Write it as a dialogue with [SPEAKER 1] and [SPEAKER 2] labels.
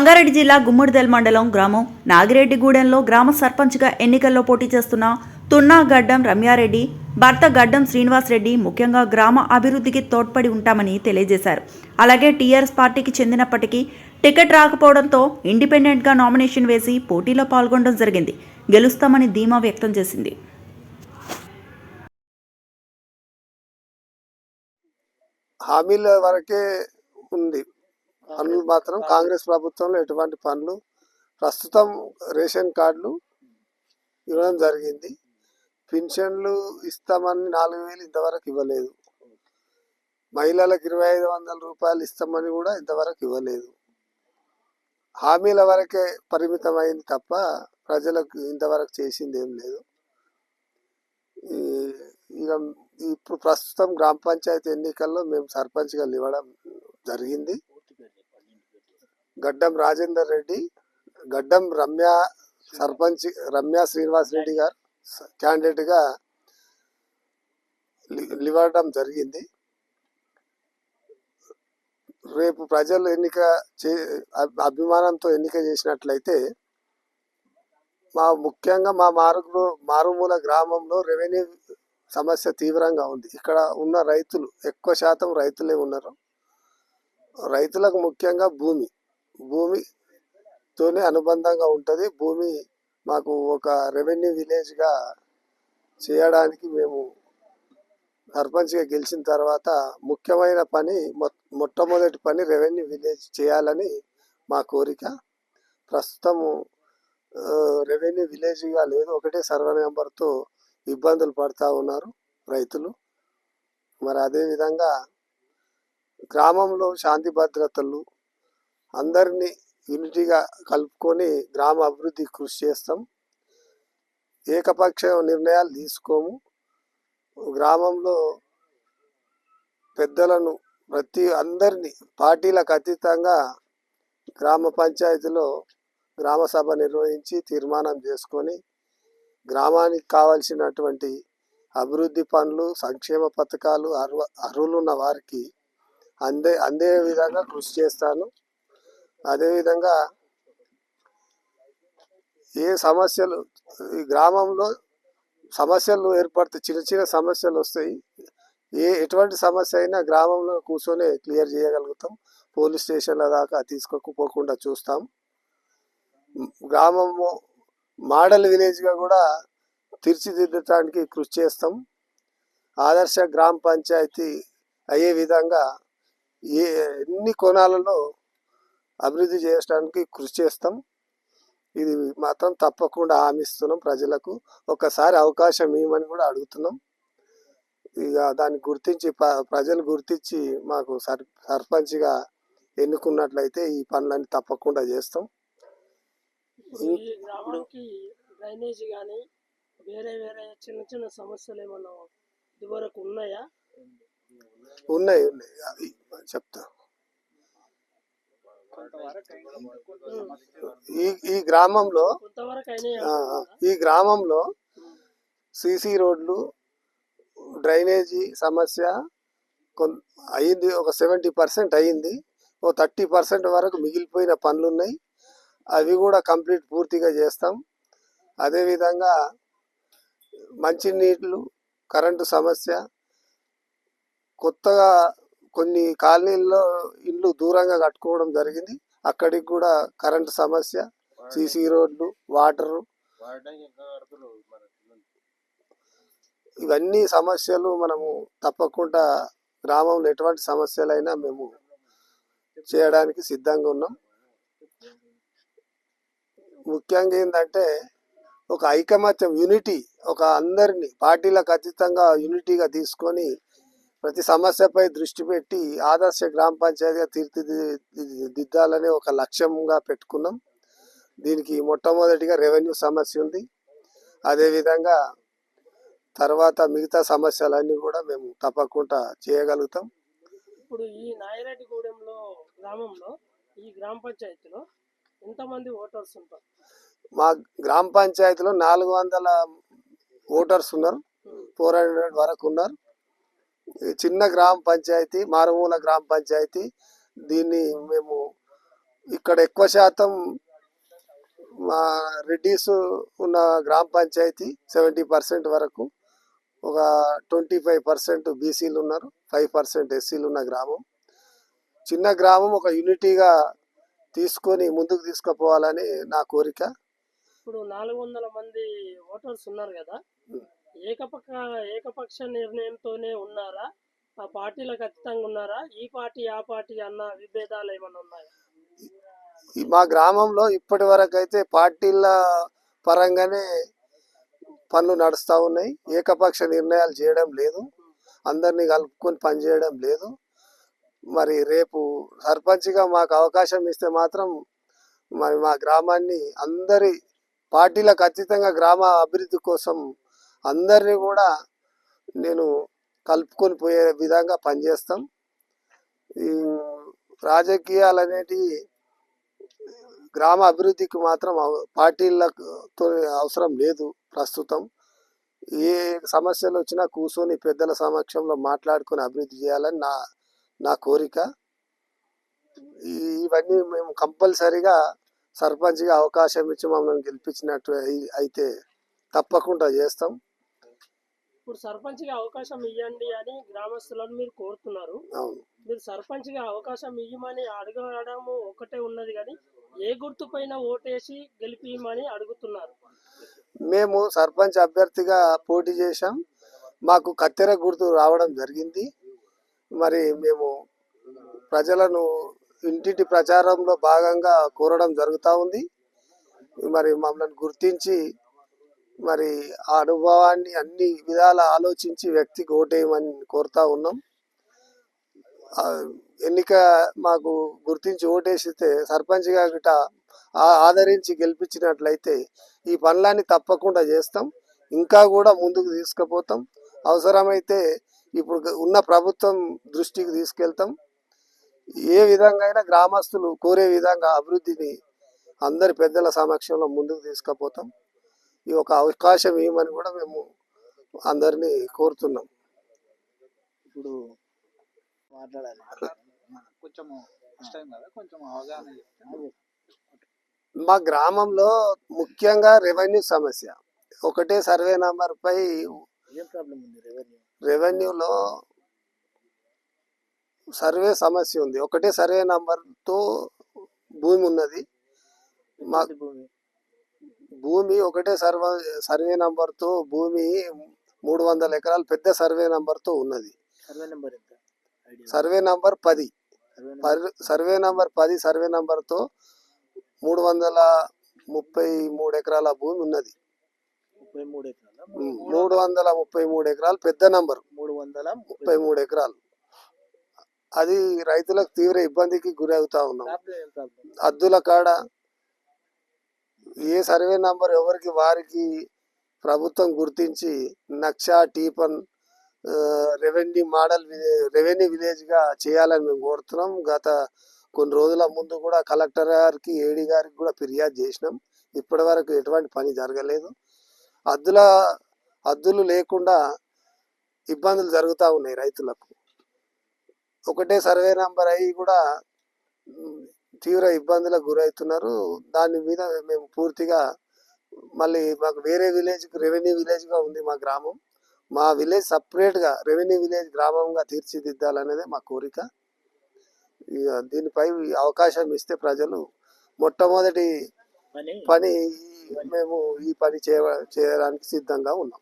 [SPEAKER 1] సంగారెడ్డి జిల్లా గుమ్మడిదల్ మండలం గ్రామం నాగిరెడ్డిగూడెంలో గ్రామ సర్పంచ్గా ఎన్నికల్లో పోటీ చేస్తున్న తున్నా గడ్డం రమ్యారెడ్డి భర్త గడ్డం శ్రీనివాసరెడ్డి ముఖ్యంగా గ్రామ అభివృద్ధికి తోడ్పడి ఉంటామని తెలియజేశారు. అలాగే టీఆర్ఎస్ పార్టీకి చెందినప్పటికీ టికెట్ రాకపోవడంతో ఇండిపెండెంట్గా నామినేషన్ వేసి పోటీలో పాల్గొనడం జరిగింది. గెలుస్తామని ధీమా వ్యక్తం చేసింది.
[SPEAKER 2] హామీల వరకే ఉంది. పనులు మాత్రం కాంగ్రెస్ ప్రభుత్వంలో ఎటువంటి పనులు ప్రస్తుతం రేషన్ కార్డులు ఇవ్వడం జరిగింది. పింఛన్లు ఇస్తామని 4,000 ఇంతవరకు ఇవ్వలేదు. మహిళలకు 2,500 రూపాయలు ఇస్తామని కూడా ఇంతవరకు ఇవ్వలేదు. హామీల వరకే పరిమితమైంది తప్ప ప్రజలకు ఇంతవరకు చేసింది ఏం లేదు. ఇక ఇప్పుడు ప్రస్తుతం గ్రామ పంచాయతీ ఎన్నికల్లో మేము సర్పంచ్గా ఇవ్వడం జరిగింది. గడ్డం రాజేందర్ రెడ్డి, గడ్డం సర్పంచ్ రమ్య శ్రీనివాసరెడ్డి గారు క్యాండిడేట్గా ఇవ్వడం జరిగింది. రేపు ప్రజలు అభిమానంతో ఎన్నిక చేసినట్లయితే ముఖ్యంగా మా మారుమూల గ్రామంలో రెవెన్యూ సమస్య తీవ్రంగా ఉంది. ఇక్కడ ఉన్న రైతులు ఎక్కువ శాతం రైతులే ఉన్నారు. రైతులకు ముఖ్యంగా భూమితోనే అనుబంధంగా ఉంటుంది. భూమి మాకు ఒక రెవెన్యూ విలేజ్గా చేయడానికి మేము సర్పంచ్గా గెలిచిన తర్వాత ముఖ్యమైన పని మొట్టమొదటి పని రెవెన్యూ విలేజ్ చేయాలని మా కోరిక. ప్రస్తుతము రెవెన్యూ విలేజ్గా లేదు, ఒకటే సర్వే నెంబర్తో ఇబ్బందులు పడుతూ ఉన్నారు రైతులు. మరి అదేవిధంగా గ్రామంలో శాంతి భద్రతలు అందరినీ యూనిటీగా కలుపుకొని గ్రామ అభివృద్ధి కృషి చేస్తాం. ఏకపక్ష నిర్ణయాలు తీసుకోము. గ్రామంలో పెద్దలను అందరినీ పార్టీలకు అతీతంగా గ్రామ పంచాయతీలో గ్రామ సభ నిర్వహించి తీర్మానం చేసుకొని గ్రామానికి కావాల్సినటువంటి అభివృద్ధి పనులు, సంక్షేమ పథకాలు అర్హులున్న వారికి అందే విధంగా కృషి చేస్తాను. అదేవిధంగా ఏ సమస్యలు ఈ గ్రామంలో సమస్యలు ఏర్పడతాయి, చిన్న చిన్న సమస్యలు వస్తాయి. ఎటువంటి సమస్య అయినా గ్రామంలో కూర్చొని క్లియర్ చేయగలుగుతాం. పోలీస్ స్టేషన్ల దాకా తీసుకోకపోకుండా చూస్తాం. గ్రామము మోడల్ విలేజ్గా కూడా తీర్చిదిద్దడానికి కృషి చేస్తాం. ఆదర్శ గ్రామ పంచాయతీ అయ్యే విధంగా ఎన్ని కోణాలలో అభివృద్ధి చేయడానికి కృషి చేస్తాం. ఇది మాత్రం తప్పకుండా హామీస్తున్నాం. ప్రజలకు ఒకసారి అవకాశం ఇవ్వమని కూడా అడుగుతున్నాం. ఇక దాన్ని గుర్తించి ప్రజలు గుర్తించి మాకు సర్పంచ్గా ఎన్నుకున్నట్లయితే ఈ పనులన్నీ తప్పకుండా చేస్తాం.
[SPEAKER 3] డ్రైనేజీ కానీ వేరే చిన్న చిన్న సమస్యలు ఏమన్నా ఇదివరకు ఉన్నాయా?
[SPEAKER 2] ఉన్నాయి చెప్తా. ఈ గ్రామంలో సిసి రోడ్లు, డ్రైనేజీ సమస్య అయింది. ఒక 70% అయింది. ఓ 30% వరకు మిగిలిపోయిన పనులు ఉన్నాయి. అవి కూడా పూర్తిగా చేస్తాం. అదేవిధంగా మంచినీళ్ళు, కరెంటు సమస్య, కొత్తగా కొన్ని కాలనీల్లో ఇల్లు దూరంగా కట్టుకోవడం జరిగింది. అక్కడికి కూడా కరెంటు సమస్య, సిసి రోడ్లు, వాటరు, ఇవన్నీ సమస్యలు మనము తప్పకుండా గ్రామంలో ఎటువంటి సమస్యలైనా మేము చేయడానికి సిద్ధంగా ఉన్నాం. ముఖ్యంగా ఏంటంటే ఒక ఐకమత్యం, యూనిటీ, అందరినీ పార్టీలకు అతీతంగా యూనిటీగా తీసుకొని ప్రతి సమస్యపై దృష్టి పెట్టి ఆదర్శ గ్రామ పంచాయతీగా తీర్చిదిద్దాలనే ఒక లక్ష్యంగా పెట్టుకున్నాం. దీనికి మొట్టమొదటిగా రెవెన్యూ సమస్య ఉంది. అదేవిధంగా తర్వాత మిగతా సమస్యలన్నీ కూడా మేము తప్పకుండా చేయగలుగుతాం.
[SPEAKER 3] ఇప్పుడు ఈ నాగిరెడ్డిగూడెంలో గ్రామంలో ఈ గ్రామ పంచాయతీలో ఎంతమంది ఓటర్స్ ఉంటారు?
[SPEAKER 2] మా గ్రామ పంచాయతీలో 400 ఓటర్స్ ఉన్నారు. 400 వరకు ఉన్నారు. చిన్న గ్రామ పంచాయతీ, మారుమూల గ్రామ పంచాయతీ. దీన్ని మేము ఇక్కడ ఎక్కువ శాతం మా రెడ్డిస్ ఉన్న గ్రామ పంచాయతీ 70% వరకు, ఒక 25% బీసీలు ఉన్నారు, 5% ఎస్సీలు ఉన్న గ్రామం. చిన్న గ్రామం ఒక యూనిటీగా తీసుకొని ముందుకు తీసుకుపోవాలని నా కోరిక.
[SPEAKER 3] ఇప్పుడు 400 మంది ఓటర్స్ ఉన్నారు కదా, ఏకపక్ష నిర్ణయంతోనే ఉన్నారా, ఆ పార్టీలకు ఖచ్చితంగా ఉన్నారా, ఈ పార్టీ ఆ పార్టీ అన్న విభేదాలు ఏమైనా ఉన్నాయా?
[SPEAKER 2] మా గ్రామంలో ఇప్పటి వరకు అయితే పార్టీల పరంగానే పనులు నడుస్తూ ఉన్నాయి. ఏకపక్ష నిర్ణయాలు చేయడం లేదు, అందరినీ కలుపుకొని పనిచేయడం లేదు. మరి రేపు సర్పంచ్గా మాకు అవకాశం ఇస్తే మాత్రం మరి మా గ్రామాన్ని అందరి పార్టీలకు అతీతంగా గ్రామ అభివృద్ధి కోసం అందరినీ కూడా నేను కలుపుకొని పోయే విధంగా పనిచేస్తాం. ఈ రాజకీయాలు అనేటివి గ్రామ అభివృద్ధికి మాత్రం పార్టీలతో అవసరం లేదు. ప్రస్తుతం ఏ సమస్యలు వచ్చినా కూర్చొని పెద్దల సమక్షంలో మాట్లాడుకొని అభివృద్ధి చేయాలని నా కోరిక. ఇవన్నీ మేము కంపల్సరీగా సర్పంచ్గా అవకాశం ఇచ్చి మమ్మల్ని గెలిపించినట్టు అయితే తప్పకుండా చేస్తాం.
[SPEAKER 3] ఇప్పుడు సర్పంచ్గా అవకాశం ఇవ్వండి అని గ్రామస్తులను మీరు కోరుతున్నారు.
[SPEAKER 2] అవును,
[SPEAKER 3] మీరు సర్పంచ్గా అవకాశం ఇవ్వమని అడగడము ఒకటే ఉన్నది, కానీ ఏ గుర్తు పైన ఓటేసి గెలిపిమని అడుగుతున్నారు?
[SPEAKER 2] మేము సర్పంచ్ అభ్యర్థిగా పోటీ చేశాం. మాకు కత్తెర గుర్తు రావడం జరిగింది. మరి మేము ప్రజలను ఇంటింటి ప్రచారంలో భాగంగా కోరడం జరుగుతూ ఉంది. మరి మమ్మల్ని గుర్తించి మరి ఆ అనుభవాన్ని అన్ని విధాల ఆలోచించి వ్యక్తికి ఓటేయమని కోరుతా ఉన్నాం. ఎన్నిక మాకు గుర్తించి ఓటేసితే సర్పంచ్గా గిట ఆదరించి గెలిపించినట్లయితే ఈ పనులన్నీ తప్పకుండా చేస్తాం, ఇంకా కూడా ముందుకు తీసుకుపోతాం. అవసరమైతే ఇప్పుడు ఉన్న ప్రభుత్వం దృష్టికి తీసుకెళ్తాం. ఏ విధంగా అయినా గ్రామస్తులు కోరే విధంగా అభివృద్ధిని అందరి పెద్దల సమక్షంలో ముందుకు తీసుకుపోతాం. ఈ ఒక అవకాశం ఇవ్వమని కూడా మేము అందరినీ కోరుతున్నాం.
[SPEAKER 4] ఇప్పుడు మాట్లాడాలి కొంచెం కష్టం కదా, కొంచెం అవగాహన చెప్తే.
[SPEAKER 2] మా గ్రామంలో ముఖ్యంగా రెవెన్యూ సమస్య. ఒకటే సర్వే నంబర్ పై
[SPEAKER 4] ఏం ప్రాబ్లం ఉంది?
[SPEAKER 2] రెవెన్యూలో సర్వే సమస్య ఉంది. ఒకటే సర్వే నంబర్తో భూమి ఉన్నది. మా భూమి ఒకటే సర్వే నంబర్తో భూమి 300 ఎకరాలు పెద్ద సర్వే నంబర్తో ఉన్నది.
[SPEAKER 4] సర్వే నెంబర్ ఎంత?
[SPEAKER 2] Survey number 10 survey number 10 survey నంబర్తో 333 ఎకరాల భూమి ఉన్నది.
[SPEAKER 4] 33 ఎకరాల
[SPEAKER 2] 333 ఎకరాలు పెద్ద నంబర్, 333 ఎకరాలు. అది రైతులకు తీవ్ర ఇబ్బందికి గురి అవుతా ఉన్నాం. అద్దుల కాడ ఏ సర్వే నంబర్ ఎవరికి వారికి ప్రభుత్వం గుర్తించి నక్షా టీపన్ రెవెన్యూ విలేజ్గా చేయాలని మేము కోరుతున్నాం. గత కొన్ని రోజుల ముందు కూడా కలెక్టర్ గారికి, ఏడీ గారికి కూడా ఫిర్యాదు చేసినాం. ఇప్పటి వరకు ఎటువంటి పని జరగలేదు. హద్దులు లేకుండా ఇబ్బందులు జరుగుతూ ఉన్నాయి రైతులకు. ఒకటే సర్వే నంబర్ అయ్యి కూడా తీవ్ర ఇబ్బందులకు గురవుతున్నారు. దాని మీద మేము పూర్తిగా మళ్ళీ మాకు వేరే విలేజ్కి రెవెన్యూ విలేజ్గా ఉంది మా గ్రామం. మా విలేజ్ సపరేట్గా రెవెన్యూ విలేజ్ గ్రామంగా తీర్చిదిద్దాలనేదే మా కోరిక. దీనిపై అవకాశం ఇస్తే ప్రజలు మొట్టమొదటి పని మేము ఈ పని చేయడానికి సిద్ధంగా ఉన్నాం.